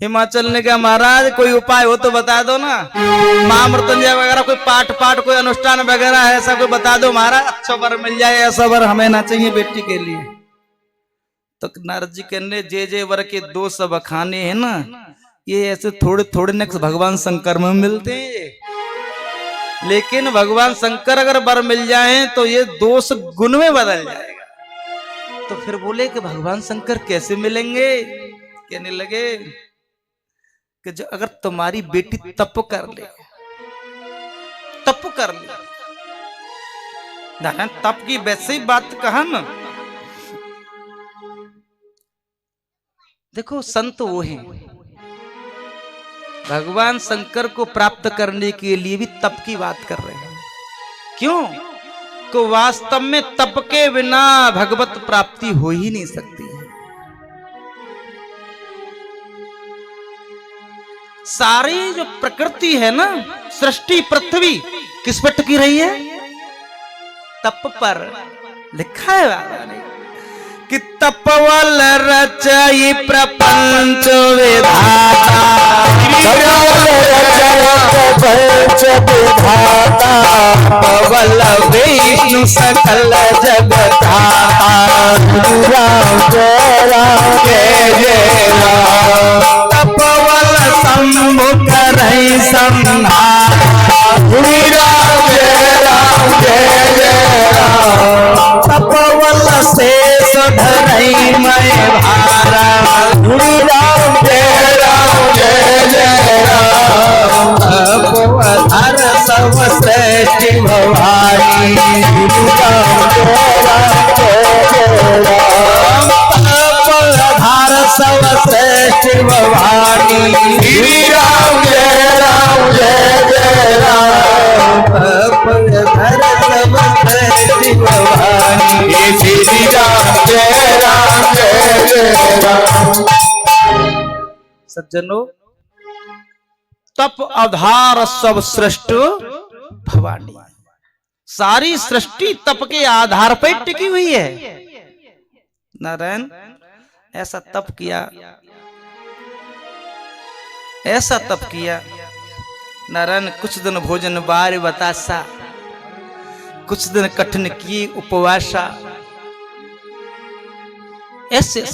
हिमाचल ने कहा महाराज कोई उपाय हो तो बता दो ना, महामृत्युंजय वगैरह कोई पाठ कोई अनुष्ठान वगैरह है ऐसा कोई बता दो महाराज, अच्छा वर मिल जाए, ऐसा वर हमें ना चाहिए बेटी के लिए। तो नारद जी कहने जे वर के दो सब खाने हैं ना, ये ऐसे थोड़े थोड़े न भगवान शंकर में मिलते हैं, लेकिन भगवान शंकर अगर वर मिल जाए तो ये दोष गुण में बदल जाएगा। तो फिर बोले कि भगवान शंकर कैसे मिलेंगे? कहने लगे कि जो अगर तुम्हारी बेटी तप कर ले, तप की वैसे ही बात कहा ना। देखो संत वो हैं, भगवान शंकर को प्राप्त करने के लिए भी तप की बात कर रहे हैं। क्यों? तो वास्तव में तप के बिना भगवत प्राप्ति हो ही नहीं सकती है। सारी जो प्रकृति है ना, सृष्टि पृथ्वी किस पर टिकी रही है? तप पर। लिखा है बाबा ने कि तपवल रचई प्रपंच विधाता, पवल विष्णु सकल जगधाता, जय जय राम। तपवल शंभु करहि संहार, जय राम जय जय राम। तपवल शेष धरहि मैं भारा, राम जय जय राम। तपवधर सब श्रेष्ठ भवानी, तपवधर सब श्रेष्ठ भवानी, राम जय जय राम। तपवधर सब श्रेष्ठ भवानी, श्री राम जय जय राम। सज्जनों, तप आधार सब श्रेष्ठ भवानी, सारी सृष्टि तप के आधार पर टिकी हुई है। नारायण ऐसा तप किया, ऐसा तप किया नारायण। कुछ दिन भोजन बार बतासा, कुछ दिन कठिन किए उपवासा, ऐसे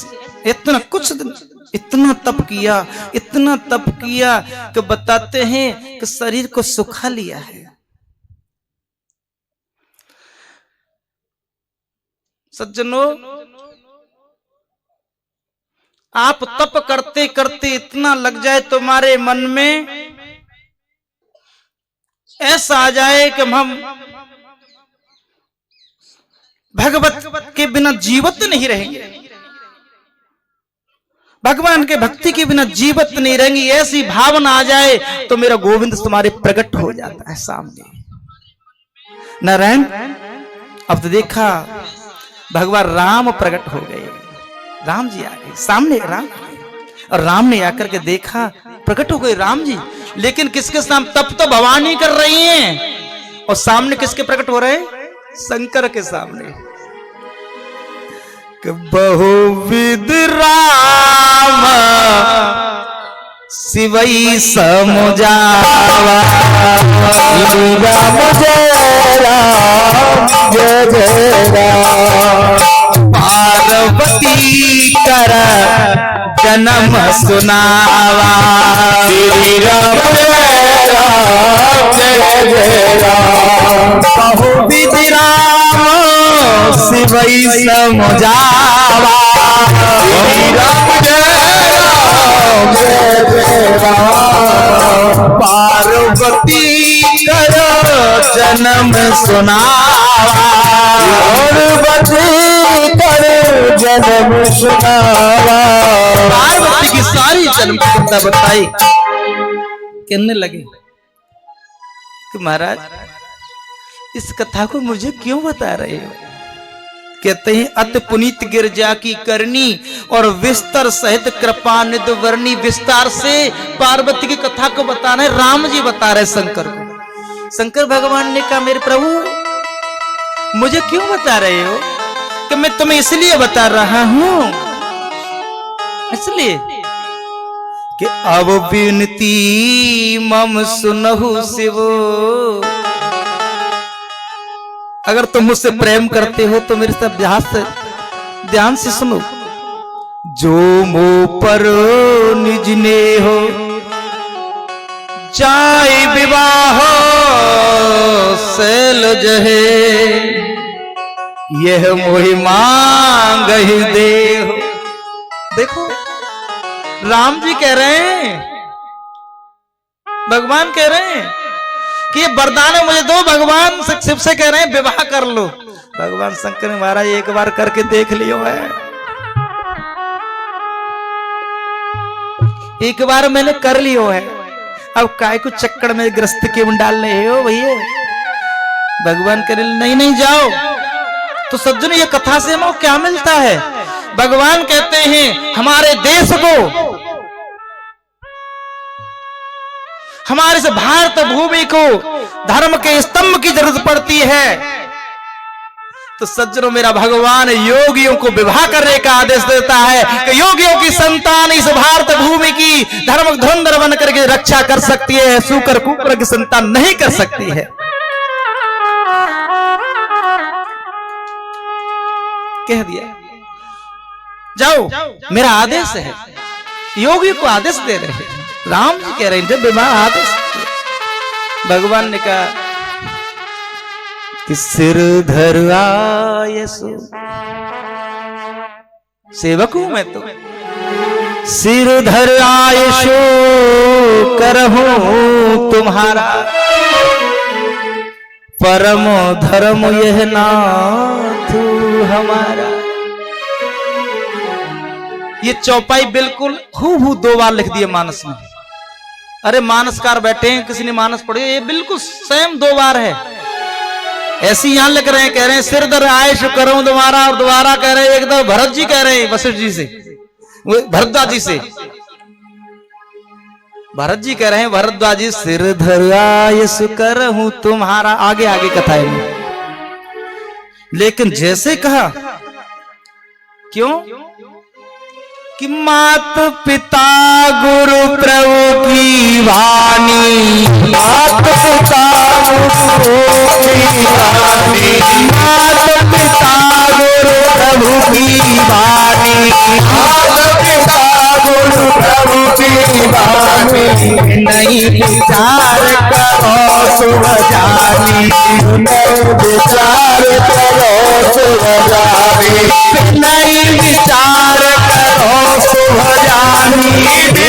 इतना कुछ दिन इतना तप किया, इतना तप किया कि बताते हैं कि शरीर को सुखा लिया है। सज्जनों, आप तप करते करते इतना लग जाए तुम्हारे मन में, ऐसा आ जाए कि हम भगवत के बिना जीवित नहीं रहेंगे, भगवान के भक्ति के बिना जीवित नहीं रहेंगी, ऐसी भावना आ जाए तो मेरा गोविंद तुम्हारे प्रकट हो जाता है सामने। नारायण अब तो देखा भगवान राम प्रकट हो गए, राम जी आ गए सामने, राम और राम ने आकर के देखा प्रकट हो गए राम जी, लेकिन किसके सामने? तप तो भवानी कर रही हैं और सामने किसके प्रकट हो रहे हैं? शंकर के सामने। बहुविध राम शिवई समुजावा, राम जय राम जय जय राम। पार्वती कर जन्म सुनावा, श्री राम जय जय राम। बहुविध राम शिवई समुजावा, श्री राम जय जय राम। पार्वती करो जन्म सुनावा, पार्वती करो जन्म सुनावा। पार्वती की सारी जन्म की कथा बताई। कहने लगे कि महाराज इस कथा को मुझे क्यों बता रहे हो? कहते हैं अति पुनीत गिरजा की करनी और विस्तार सहित कृपा निध वर्णी। विस्तार से पार्वती की कथा को बता रहे, राम जी बता रहे शंकर को। शंकर भगवान ने कहा मेरे प्रभु मुझे क्यों बता रहे हो? कि मैं तुम्हें इसलिए बता रहा हूं, इसलिए कि अब विनती मम सुनहु शिव। अगर तुम मुझसे प्रेम करते हो तो मेरे साथ ध्यान से सुनो। जो मो पर निज ने हो जाय विवाह सैल जहे, यह मोहि मांग ही दे। देखो राम जी कह रहे हैं, भगवान कह रहे हैं कि ये वरदान है मुझे दो। भगवान शिव से कह रहे हैं विवाह कर लो। भगवान शंकर ने महाराज एक बार करके देख लियो है, एक बार मैंने कर लियो है, अब काय को चक्कर में ग्रस्त क्यों डाल रहे हो भैया। भगवान कह रहे नहीं नहीं जाओ। तो सज्जन ये कथा से हमें क्या मिलता है? भगवान कहते हैं हमारे देश को, हमारे इस भारत भूमि को धर्म के स्तंभ की जरूरत पड़ती है। तो सज्जनों मेरा भगवान योगियों को विवाह करने का आदेश देता है कि योगियों की संतान इस भारत भूमि की धर्म धुरंधर बन करके रक्षा कर सकती है, सूकर कुकर की संतान नहीं कर सकती है। कह दिया जाओ, मेरा आदेश है। योगी को आदेश दे रहे हैं, राम जी कह रहे हैं जब विवाह आदेश। भगवान ने कहा कि सिर धर आयसु, सेवक हूं मैं तो, सिर धर आयसु करहूं तुम्हारा, परम धर्म यह नाथ हमारा। ये चौपाई बिल्कुल हूबहू दो बार लिख दिए मानस में। अरे मानसकार बैठे हैं, किसी ने मानस पढ़ी, ये बिल्कुल सेम दो बार है। ऐसी यहां लिख रहे हैं, कह रहे हैं सिर धर आयश करूं दोबारा, और दोबारा कह रहे हैं एकदम भरत जी कह रहे हैं वशिष्ठ जी से, भरद्वाज जी से। भरत जी कह रहे हैं भरद्वाज जी सिर धर आयश करहूं तुम्हारा। आगे आगे कथा है, लेकिन जैसे कहा क्यों कि मात पिता गुरु प्रभु की वाणी, मात पिता गुरु की वाणी, मात पिता गुरु प्रभु की वाणी, मात पिता गुरु प्रभु की वाणी। नहीं विचार करो सुभ जानी, नहीं विचार करो सुभ जानी, नहीं विचार करो शुभ जानी,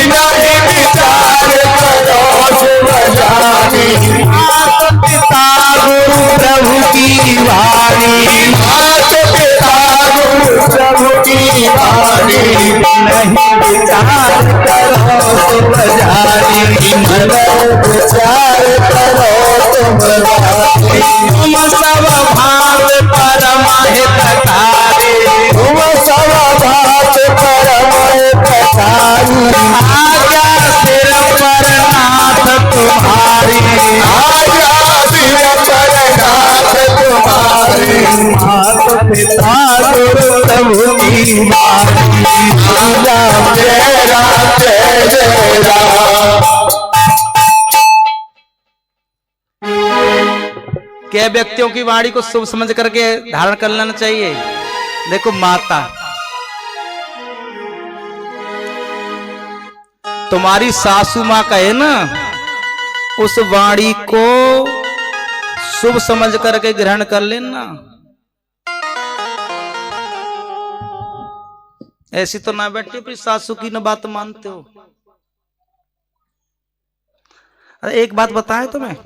नहीं विचार करो शुभ जानी। मात पिता गुरु प्रभु की वाणी, मात पिता गुरु प्रभु की वाणी। नहीं विचार करो शुभ जानी, नहीं विचार करो शुभ जानी। तुम सब भाव परम हितकारी, तुम सब भाव परम हितकारी। आज्ञा सिर पर नाथ तुम्हारी, आज्ञा सिर पर नाथ तुम्हारी। मात पिता गुरु प्रभु की वाणी, राम जय राम जय जय राम। क्या व्यक्तियों की वाणी को शुभ समझ करके धारण कर लेना चाहिए। देखो माता, तुम्हारी सासू मां कहे ना, उस वाणी को शुभ समझ करके ग्रहण कर लेना। ऐसी तो ना बैठे फिर सासू की न बात मानते हो। अरे एक बात बताएं तुम्हें,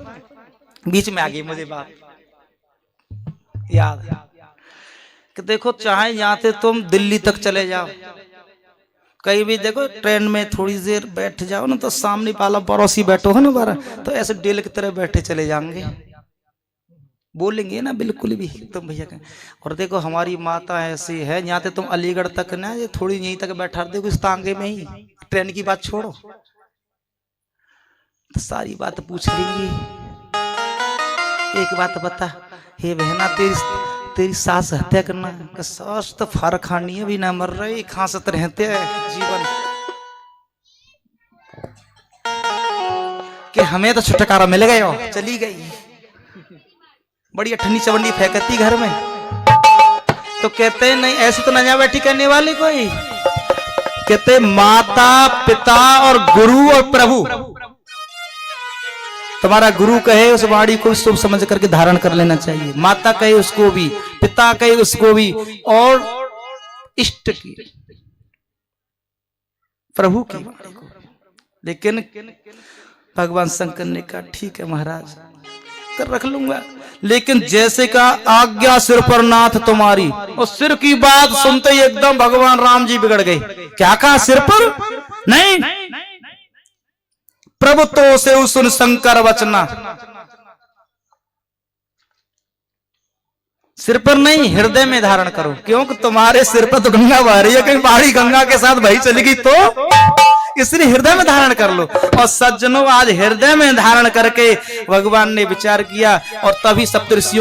बीच में आ गई मुझे बात याद कि देखो चाहे यहां से तुम दिल्ली तक चले जाओ, कहीं भी देखो ट्रेन में थोड़ी देर बैठ जाओ ना, तो सामने वाला पड़ोसी बैठो है ना बारा, तो ऐसे डेल की तरह बैठे चले जाएंगे, बोलेंगे ना बिल्कुल भी तुम भैया का। और देखो हमारी माता ऐसी है, यहाँ से तुम अलीगढ़ तक ना, ये थोड़ी यहीं तक बैठा देखो इस तांगे में ही, ट्रेन की बात छोड़ो, तो सारी बात पूछ लेंगी। एक बात बता, हे बहना तेरी सास हत्या करना, सास तो फार खानी है भी ना मर रही, खांसत रहते हैं जीवन। कि हमें तो छुटकारा मिल गया, चली गई। बड़ी अठन्नी चवन्नी फेंकती घर में। तो कहते हैं नहीं, ऐसे तो नया बैठी करने वाली कोई। कहते माता पिता और गुरु और प्रभु, तुम्हारा गुरु कहे उस वाणी को शुभ समझ करके धारण कर लेना चाहिए। माता कहे उसको भी, पिता कहे उसको भी, और इष्ट की, प्रभु की वाणी को। लेकिन भगवान शंकर ने कहा ठीक है महाराज, कर रख लूंगा, लेकिन जैसे का आज्ञा सिर पर नाथ तुम्हारी। और सिर की बात सुनते ही एकदम भगवान राम जी बिगड़ गए। क्या कहा सिर पर? नहीं, प्रभु तो से सुन शंकर वचना। सिर पर नहीं, हृदय में धारण करो, क्योंकि तुम्हारे सिर पर तो गंगा बह रही है, कहीं पहाड़ी गंगा के साथ बही चलेगी तो, इसलिए हृदय में धारण कर लो। और सज्जनों, आज हृदय में धारण करके भगवान ने विचार किया, और तभी सप्तऋषियों